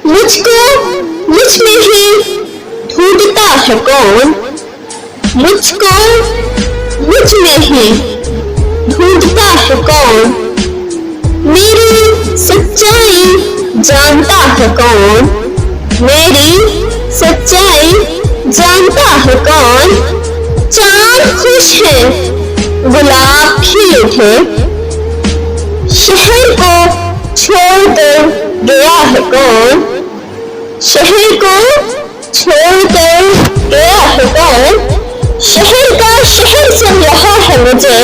मुझको मुझ में ही ढूंढता है कौन, मुझको मुझ में ही ढूंढता है कौन, मेरी सच्चाई जानता है कौन, मेरी सच्चाई जानता है कौन। चांद खुश है गुलाब खिल उठे, शहर को छोड़कर गया है कौन, शहर को छोड़कर गया है कौन। शहर का शहर सुन रहा है मुझे,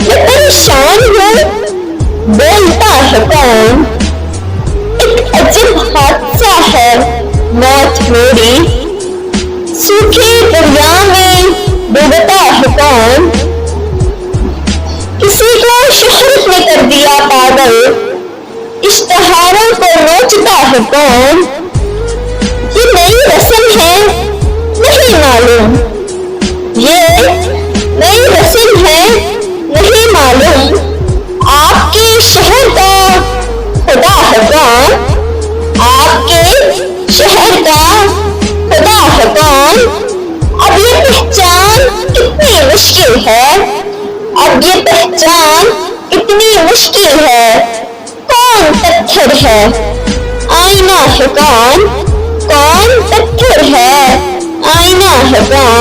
मैं परेशान हूँ बोलता है कौन। एक अजब हादसा है मौत मेरी, सूखे दरिया में डूबता है कौन। किसी को शोहरत ने कर दिया पागल, इश्तहारों को नोचता है कौन। ये नई रस्म है नहीं मालूम, ये नई रस्म है नहीं मालूम, आपके शहर का खुदा है कौन, आपके शहर का खुदा है कौन। अब ये पहचान कितनी मुश्किल है, अब ये पहचान कितनी मुश्किल है। कौन पत्थर है आईना है कौन, कौन पत्थर है आईना है कौन।